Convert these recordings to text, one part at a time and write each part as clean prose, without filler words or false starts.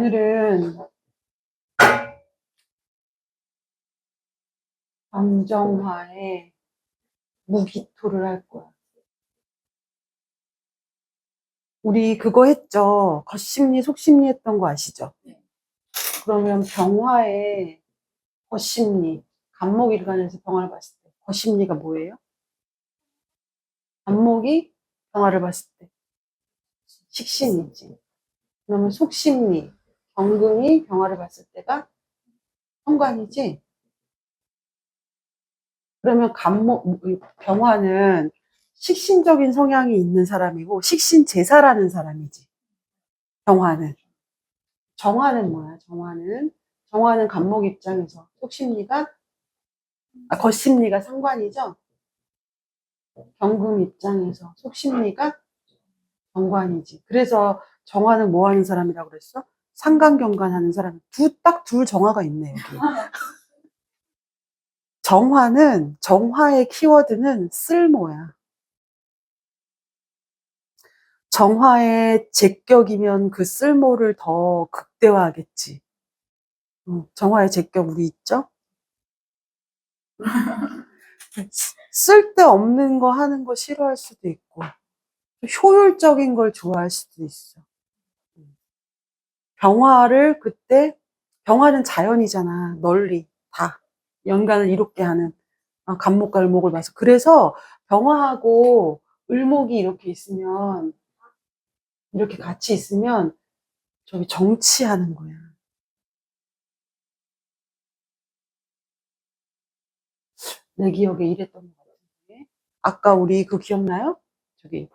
오늘은 정정화의 무기토를 할 거야. 우리 그거 했죠. 겉심리, 속심리 했던 거 아시죠? 네. 그러면 병화의 겉심리, 간목일간에서 병화를 봤을 때 겉심리가 뭐예요? 간목이 병화를 봤을 때 식신이지. 그러면 속심리, 경금이 병화를 봤을 때가 현관이지. 그러면 병화는 식신적인 성향이 있는 사람이고 식신제사라는 사람이지. 병화는. 정화는 뭐야? 정화는 간목 입장에서 속심리가 겉심리가 상관이죠. 경금 입장에서 속심리가 정관이지. 그래서 정화는 뭐 하는 사람이라고 그랬어? 상간경관 하는 사람. 딱 둘 정화가 있네, 여기. 정화의 키워드는 쓸모야. 정화의 제격이면 그 쓸모를 더 극대화하겠지. 정화의 제격 우리 있죠? 쓸데없는 거 하는 거 싫어할 수도 있고 효율적인 걸 좋아할 수도 있어. 병화는 자연이잖아. 널리 다 연간을 이롭게 하는 간목과 을목을 봐서. 그래서 병화하고 을목이 이렇게 같이 있으면 저기 정치하는 거야. 내 기억에 이랬던 것 같은데. 아까 우리 그거 기억나요? 저기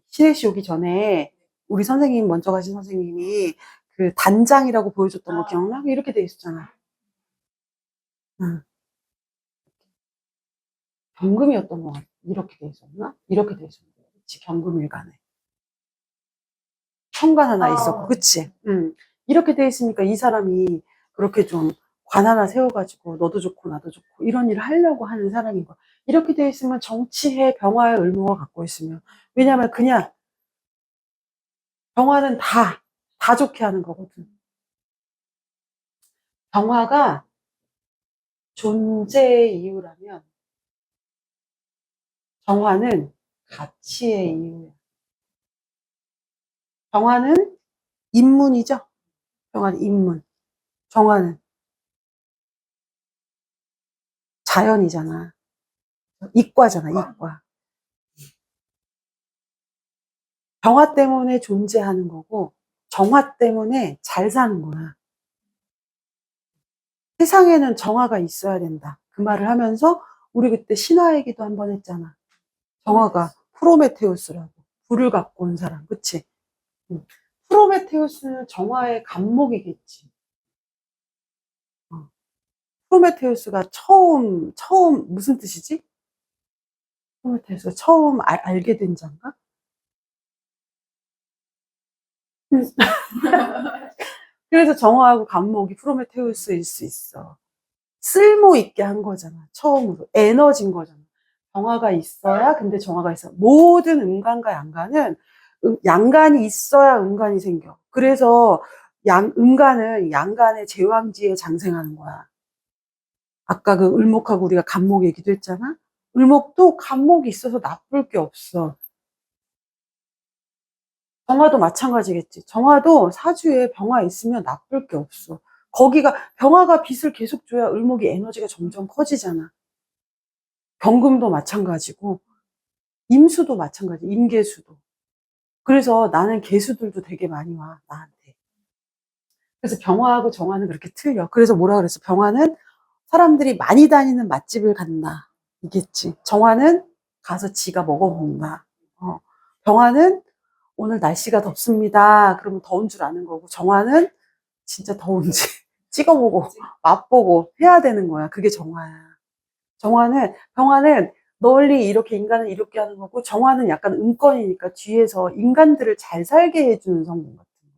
시내시 오기 전에 우리 선생님 먼저 가신 선생님이 그 단장이라고 보여줬던 거 기억나? 이렇게 돼 있었잖아. 응. 경금이었던 것 같아. 이렇게 돼 있었나? 이렇게 돼 있었나? 그치, 경금일간에. 현관 하나 있었고, 그치? 응. 이렇게 돼 있으니까 이 사람이 그렇게 좀 관 하나 세워가지고 너도 좋고 나도 좋고 이런 일을 하려고 하는 사람인 거야. 이렇게 돼 있으면 정치해 병화의 을목을 갖고 있으면. 왜냐면 그냥 병화는 다 좋게 하는 거거든. 병화가 존재의 이유라면 정화는 가치의 이유야. 정화는 인문이죠? 정화는 인문. 정화는 자연이잖아. 이과잖아, 이과. 병화 때문에 존재하는 거고, 정화 때문에 잘 사는 거야. 세상에는 정화가 있어야 된다. 그 말을 하면서, 우리 그때 신화 얘기도 한번 했잖아. 정화가 프로메테우스라고. 불을 갖고 온 사람, 그치? 프로메테우스는 정화의 간목이겠지. 프로메테우스가 무슨 뜻이지? 프로메테우스가 처음 알게 된 자인가? 그래서 정화하고 간목이 프로메테우스일 수 있어. 쓸모 있게 한 거잖아. 처음으로. 에너지인 거잖아. 정화가 있어야, 근데 정화가 있어. 모든 음간과 양간은, 양간이 있어야 음간이 생겨. 그래서 음간은 양간의 제왕지에 장생하는 거야. 아까 그 을목하고 우리가 간목 얘기도 했잖아? 을목도 간목이 있어서 나쁠 게 없어. 정화도 마찬가지겠지. 정화도 사주에 병화 있으면 나쁠 게 없어. 병화가 빛을 계속 줘야 을목이 에너지가 점점 커지잖아. 경금도 마찬가지고, 임수도 마찬가지, 임계수도. 그래서 나는 계수들도 되게 많이 와, 나한테. 그래서 병화하고 정화는 그렇게 틀려. 그래서 뭐라 그랬어? 병화는 사람들이 많이 다니는 맛집을 간다. 이겠지. 정화는 가서 지가 먹어본다. 병화는 오늘 날씨가 덥습니다. 그러면 더운 줄 아는 거고, 정화는 진짜 더운지 찍어보고, 맛보고 해야 되는 거야. 그게 정화야. 병화는 널리 이렇게 인간을 이롭게 하는 거고, 정화는 약간 음권이니까 뒤에서 인간들을 잘 살게 해주는 성분 같은 거.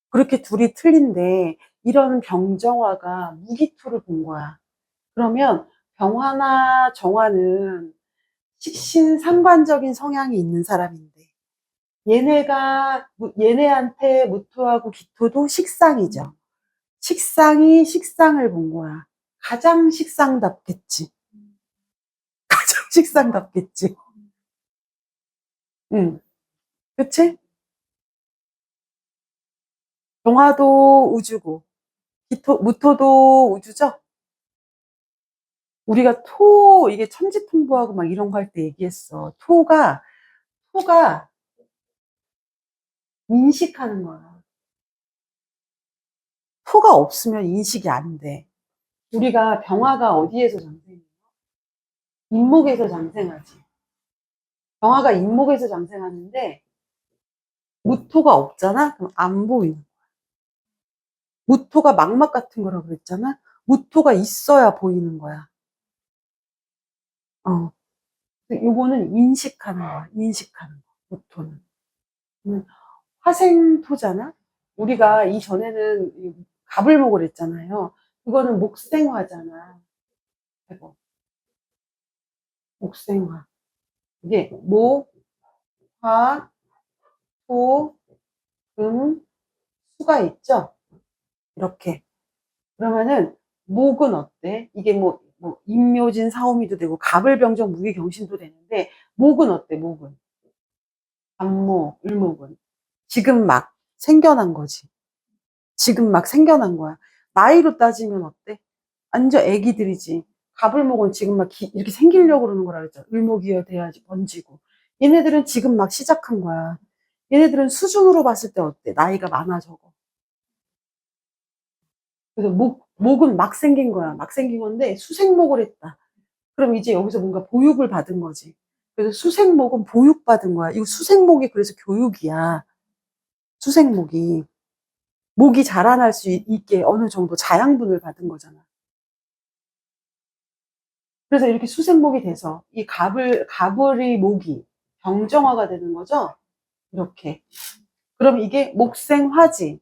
그렇게 둘이 틀린데, 이런 병정화가 무기토를 본 거야. 그러면 병화나 정화는 식신상관적인 성향이 있는 사람인데, 얘네한테 무토하고 기토도 식상이죠. 식상이 식상을 본 거야. 가장 식상답겠지. 가장 식상답겠지. 응, 그치? 정화도 우주고, 무토도 우주죠? 우리가 이게 천지통보하고 막 이런 거 할 때 얘기했어. 토가 인식하는 거야. 토가 없으면 인식이 안 돼. 우리가 병화가 어디에서 장생해? 인목에서 장생하지. 병화가 인목에서 장생하는데, 무토가 없잖아? 그럼 안 보이는 거야. 무토가 망막 같은 거라고 그랬잖아? 무토가 있어야 보이는 거야. 어. 요거는 인식하는 거야. 인식하는 거. 무토는. 음, 화생토잖아? 우리가 이전에는 갑을목을 했잖아요. 그거는 목생화잖아. 이거. 목생화. 이게 목, 화, 토, 금, 수가 있죠? 이렇게. 그러면은 목은 어때? 이게 뭐 임묘진 사오미도 되고 갑을병정 무기경신도 되는데 목은 어때? 목은 안목, 을목은 지금 막 생겨난 거지. 지금 막 생겨난 거야. 나이로 따지면 어때? 완전 애기들이지. 갑을목은 지금 막 이렇게 생기려고 그러는 거라 그랬잖아. 을목이어야 돼야지 번지고. 얘네들은 지금 막 시작한 거야. 얘네들은 수준으로 봤을 때 어때? 나이가 많아 적어. 그래서 목은 막 생긴 거야. 막 생긴 건데 수생목을 했다. 그럼 이제 여기서 뭔가 보육을 받은 거지. 그래서 수생목은 보육받은 거야. 이거 수생목이 그래서 교육이야. 수생목이. 목이 자라날 수 있게 어느 정도 자양분을 받은 거잖아. 그래서 이렇게 수생목이 돼서 이 가불이 목이 병정화가 되는 거죠. 이렇게. 그럼 이게 목생화지.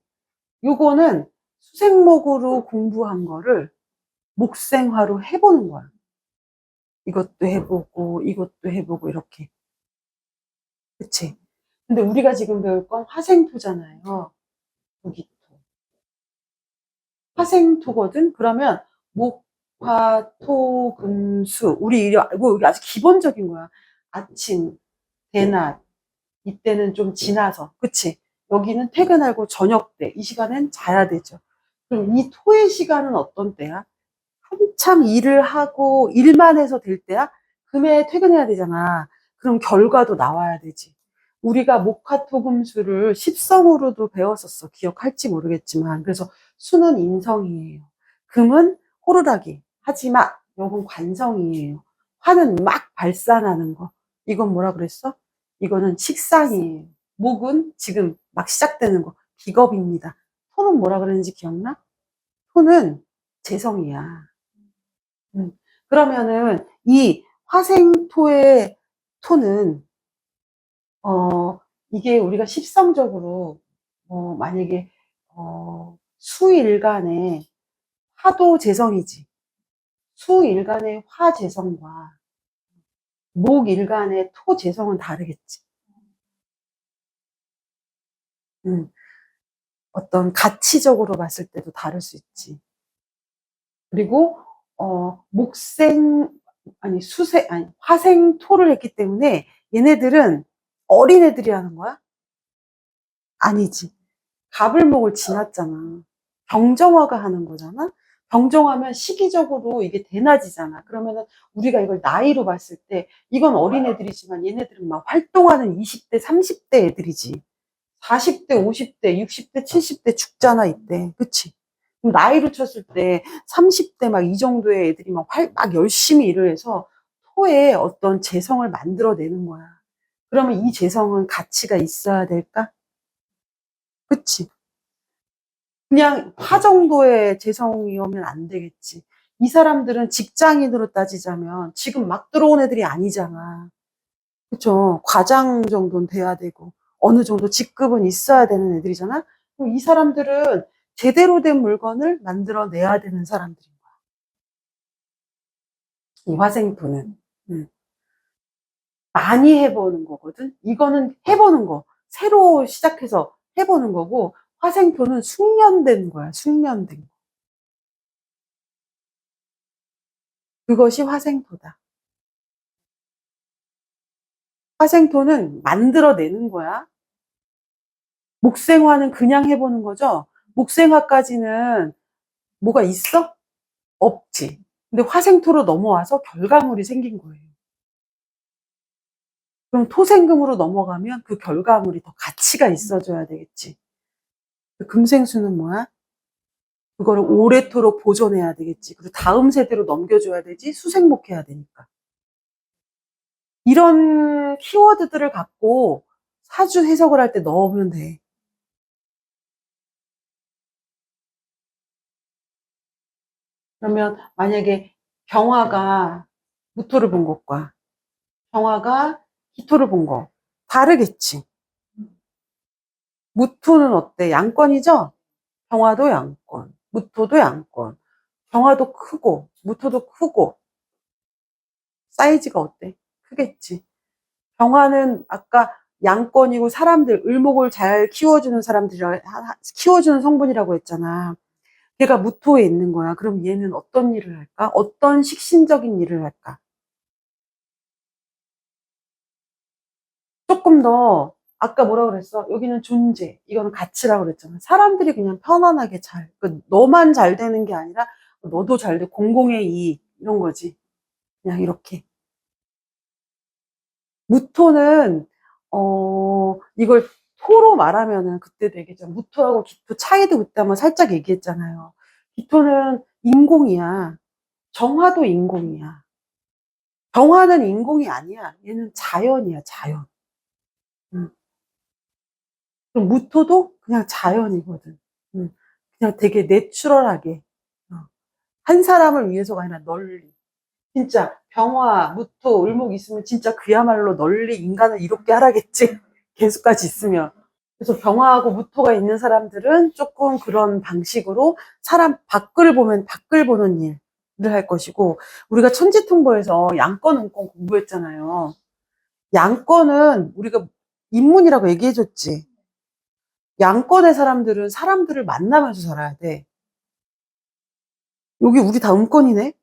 요거는 수생목으로 공부한 거를 목생화로 해보는 거야. 이것도 해보고 이것도 해보고 이렇게. 그치? 근데 우리가 지금 배울 건 화생토잖아요. 여기 화생토거든? 그러면 목, 화, 토, 금, 수. 우리 이거 여기 아주 기본적인 거야. 아침, 대낮. 이때는 좀 지나서. 그치? 여기는 퇴근하고 저녁 때. 이 시간엔 자야 되죠. 그럼 이 토의 시간은 어떤 때야? 한참 일을 하고 일만 해서 될 때야? 금에 퇴근해야 되잖아. 그럼 결과도 나와야 되지. 우리가 목화토금수를 십성으로도 배웠었어. 기억할지 모르겠지만. 그래서 수는 인성이에요. 금은 호루라기. 하지 마. 요건 관성이에요. 화는 막 발산하는 거. 이건 뭐라 그랬어? 이거는 식상이에요. 목은 지금 막 시작되는 거. 기겁입니다. 토는 뭐라 그랬는지 기억나? 토는 재성이야. 음. 그러면은 이 화생토의 토는 이게 우리가 십성적으로 만약에 수일간의 화도 재성이지. 수일간의 화 재성과 목일간의 토 재성은 다르겠지. 음. 어떤 가치적으로 봤을 때도 다를 수 있지. 그리고 목생 아니 수생 아니 화생토를 했기 때문에 얘네들은 어린애들이 하는 거야? 아니지. 갑을목을 지났잖아. 병정화가 하는 거잖아. 병정하면 시기적으로 이게 대낮이잖아. 그러면은 우리가 이걸 나이로 봤을 때 이건 어린애들이지만 얘네들은 막 활동하는 20대, 30대 애들이지. 40대, 50대, 60대, 70대 죽잖아, 이때. 그치? 그럼 나이로 쳤을 때 30대 막 이 정도의 애들이 막 열심히 일을 해서 토에 어떤 재성을 만들어내는 거야. 그러면 이 재성은 가치가 있어야 될까? 그치? 그냥 화 정도의 재성이오면 안 되겠지. 이 사람들은 직장인으로 따지자면 지금 막 들어온 애들이 아니잖아. 그쵸? 과장 정도는 돼야 되고 어느 정도 직급은 있어야 되는 애들이잖아. 그럼 이 사람들은 제대로 된 물건을 만들어내야 되는 사람들인 거야. 이 화생토는 많이 해보는 거거든. 이거는 해보는 거. 새로 시작해서 해보는 거고, 화생토는 숙련된 거야, 숙련된 거. 그것이 화생토다. 화생토는 만들어내는 거야. 목생화는 그냥 해보는 거죠. 목생화까지는 뭐가 있어? 없지. 근데 화생토로 넘어와서 결과물이 생긴 거예요. 그럼 토생금으로 넘어가면 그 결과물이 더 가치가 있어줘야 되겠지. 금생수는 뭐야? 그거를 오래도록 보존해야 되겠지. 그리고 다음 세대로 넘겨줘야 되지. 수생목해야 되니까. 이런 키워드들을 갖고 사주 해석을 할 때 넣으면 돼. 그러면 만약에 병화가 무토를 본 것과 병화가 기토를 본 거 다르겠지. 무토는 어때? 양권이죠? 병화도 양권, 무토도 양권. 병화도 크고 무토도 크고 사이즈가 어때? 크겠지. 병화는 아까 양권이고 사람들 을목을 잘 키워주는 사람들이 키워주는 성분이라고 했잖아. 걔가 무토에 있는 거야. 그럼 얘는 어떤 일을 할까? 어떤 식신적인 일을 할까? 조금 더 아까 뭐라고 그랬어? 여기는 존재, 이거는 가치라고 그랬잖아. 사람들이 그냥 편안하게 너만 잘 되는 게 아니라 너도 잘 돼, 공공의 이익 이런 거지. 그냥 이렇게. 무토는 이걸 토로 말하면은 그때도 얘기했잖아. 무토하고 기토 차이도 그때 한번 살짝 얘기했잖아요. 기토는 인공이야. 정화도 인공이야. 정화는 인공이 아니야. 얘는 자연이야, 자연. 음. 그럼 무토도 그냥 자연이거든. 그냥 되게 내추럴하게. 어. 한 사람을 위해서가 아니라 널리. 진짜 병화, 무토, 을목 있으면 진짜 그야말로 널리 인간을 이롭게 하라겠지. 개수까지 있으면. 그래서 병화하고 무토가 있는 사람들은 조금 그런 방식으로 사람 밖을 보면 밖을 보는 일을 할 것이고, 우리가 천지통보에서 양권, 음권 공부했잖아요. 양권은 우리가 인문이라고 얘기해줬지. 양권의 사람들은 사람들을 만나면서 살아야 돼. 여기 우리 다 음권이네?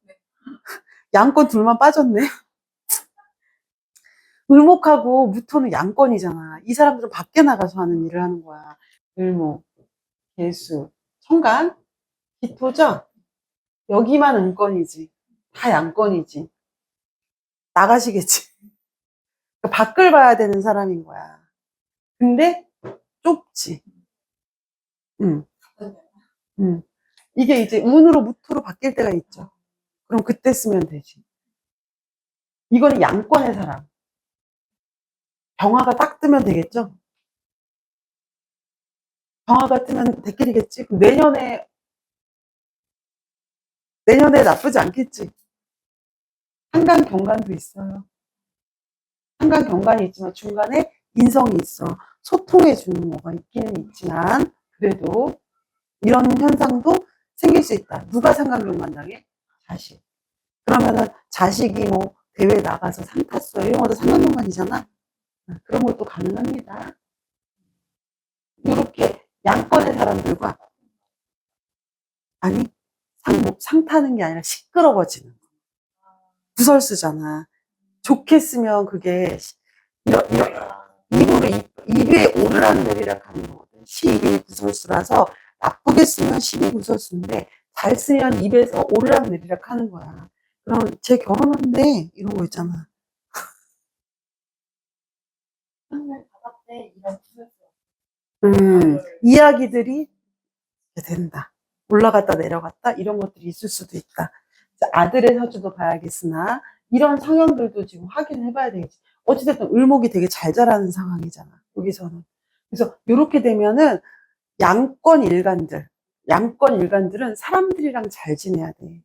양권 둘만 빠졌네? 을목하고 무토는 양권이잖아. 이 사람들은 밖에 나가서 하는 일을 하는 거야. 을목, 개수, 천간, 기토죠? 여기만 음권이지. 다 양권이지. 나가시겠지. 그러니까 밖을 봐야 되는 사람인 거야. 근데 좁지. 응, 응. 이게 이제 운으로 무토로 바뀔 때가 있죠. 그럼 그때 쓰면 되지. 이거는 양권의 사람. 병화가 딱 뜨면 되겠죠? 병화가 뜨면 대길이겠지? 그럼 내년에 나쁘지 않겠지? 한강 경관도 있어요. 한강 경관이 있지만 중간에 인성이 있어. 소통해 주는 뭐가 있기는 있지만 그래도 이런 현상도 생길 수 있다. 누가 상강 경관 당해? 자식. 그러면은 자식이 뭐 대회 나가서 상 탔어. 이런 것도 상강 경관이잖아. 그런 것도 가능합니다. 이렇게 양권의 사람들과 아니 상 타는 게 아니라 시끄러워지는 거. 구설수잖아. 좋게 쓰면 그게 이런 입에 오르락 내리락 하는 거거든. 시입이 구설수라서 나쁘게 쓰면 시비 구설수인데 잘 쓰면 입에서 오르락 내리락 하는 거야. 그럼 쟤 결혼한대 이런 거 있잖아. 이야기들이 된다. 올라갔다 내려갔다 이런 것들이 있을 수도 있다. 아들의 사주도 봐야겠으나 이런 성향들도 지금 확인해 봐야 되겠지. 어찌됐든 을목이 되게 잘 자라는 상황이잖아. 여기서는. 그래서 이렇게 되면은 양권 일간들은 사람들이랑 잘 지내야 돼.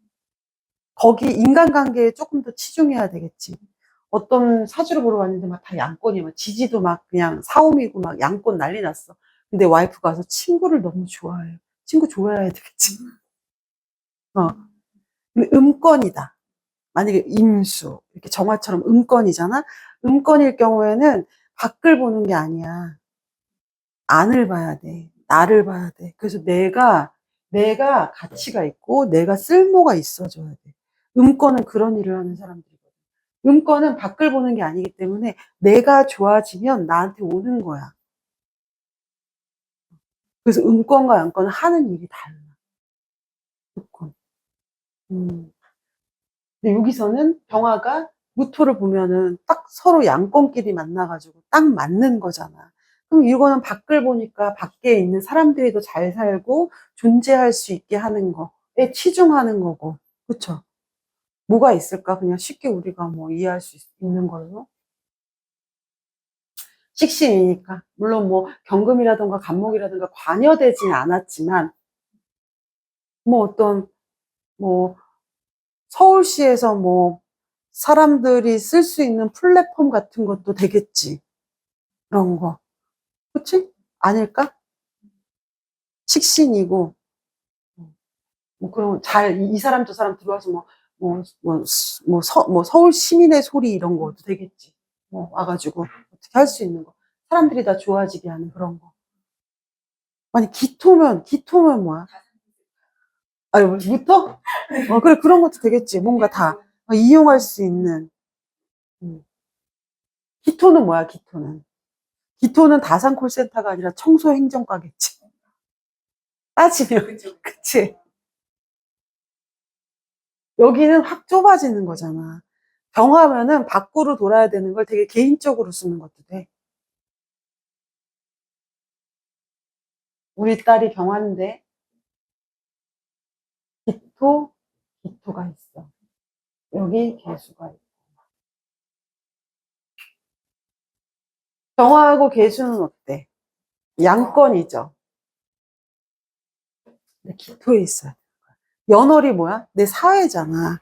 거기 인간관계에 조금 더 치중해야 되겠지. 어떤 사주를 보러 왔는데 막 다 양권이 막 지지도 막 그냥 사오미고 막 양권 난리 났어. 근데 와이프가 와서 친구를 너무 좋아해요. 친구 좋아해야 되겠지. 어. 근데 음권이다. 만약에 임수, 이렇게 정화처럼 음권이잖아? 음권일 경우에는 밖을 보는 게 아니야. 안을 봐야 돼. 나를 봐야 돼. 그래서 내가 가치가 있고 내가 쓸모가 있어줘야 돼. 음권은 그런 일을 하는 사람들이거든. 음권은 밖을 보는 게 아니기 때문에 내가 좋아지면 나한테 오는 거야. 그래서 음권과 양권은 하는 일이 달라. 음권. 근데 여기서는 병화가 무토를 보면은 딱 서로 양권끼리 만나가지고 딱 맞는 거잖아. 그럼 이거는 밖을 보니까 밖에 있는 사람들이 더 잘 살고 존재할 수 있게 하는 거에 치중하는 거고. 그쵸? 뭐가 있을까? 그냥 쉽게 우리가 뭐 이해할 수 있는 걸로. 식신이니까. 물론 뭐 경금이라든가 간목이라든가 관여되지는 않았지만, 뭐 어떤, 뭐 서울시에서 뭐 사람들이 쓸 수 있는 플랫폼 같은 것도 되겠지. 그런 거. 그치? 아닐까? 식신이고, 뭐, 그런, 이 사람 저 사람 들어와서 뭐, 서울 시민의 소리 이런 것도 되겠지. 뭐, 와가지고, 어떻게 할 수 있는 거. 사람들이 다 좋아지게 하는 그런 거. 아니, 기토면 뭐야? 아니, 무토? 그래, 그런 것도 되겠지. 뭔가 다 이용할 수 있는. 음. 기토는 뭐야, 기토는? 기토는 다산 콜센터가 아니라 청소행정과겠지. 따지면. 그치? 여기는 확 좁아지는 거잖아. 병하면은 밖으로 돌아야 되는 걸 되게 개인적으로 쓰는 것도 돼. 우리 딸이 병하는데 기토, 기토가 있어. 여기 개수가 있어. 병하고 개수는 어때? 양권이죠. 근데 기토에 있어요. 연월이 뭐야? 내 사회잖아.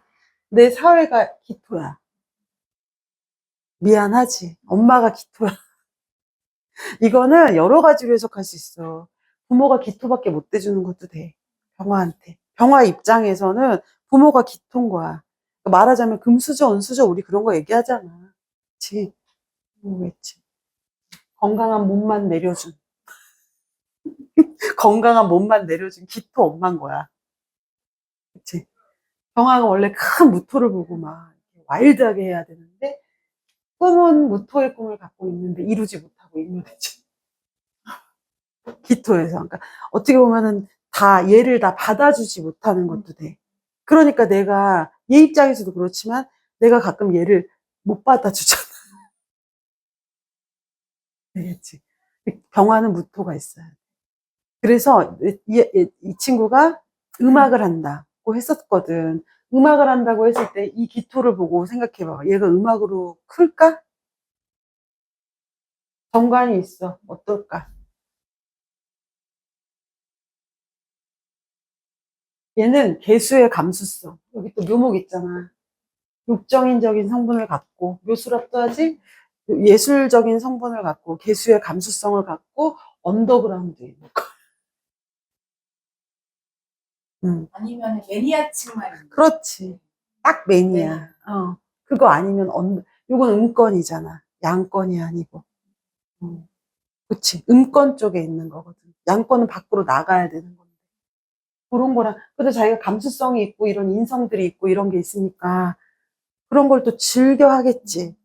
내 사회가 기토야. 미안하지. 엄마가 기토야. 이거는 여러 가지로 해석할 수 있어. 부모가 기토밖에 못 대주는 것도 돼. 병화한테. 병화 입장에서는 부모가 기토인 거야. 말하자면 금수저, 은수저 우리 그런 거 얘기하잖아. 그치? 그치. 건강한 몸만 내려준. 건강한 몸만 내려준 기토 엄마인 거야. 그치? 병화가 원래 큰 무토를 보고 막 와일드하게 해야 되는데 꿈은 무토의 꿈을 갖고 있는데 이루지 못하고 있는 거지. 기토에서. 그러니까 어떻게 보면은 다 얘를 다 받아주지 못하는 것도 돼. 그러니까 내가 얘 입장에서도 그렇지만 내가 가끔 얘를 못 받아주잖아. 되겠지. 병화는 무토가 있어요. 그래서 이 친구가 음악을 한다고 했었거든. 음악을 한다고 했을 때 이 기토를 보고 생각해봐. 얘가 음악으로 클까? 정관이 있어. 어떨까? 얘는 개수의 감수성. 여기 또 묘목 있잖아. 육정인적인 성분을 갖고, 묘수랍도 하지? 예술적인 성분을 갖고, 개수의 감수성을 갖고, 언더그라운드에 있는 거. 아니면 매니아층만. 그렇지. 딱 매니아. 그거 아니면 요건 음권이잖아. 양권이 아니고. 그치. 음권 쪽에 있는 거거든. 양권은 밖으로 나가야 되는 건데. 그런 거랑, 근데 자기가 감수성이 있고, 이런 인성들이 있고, 이런 게 있으니까, 그런 걸 또 즐겨 하겠지.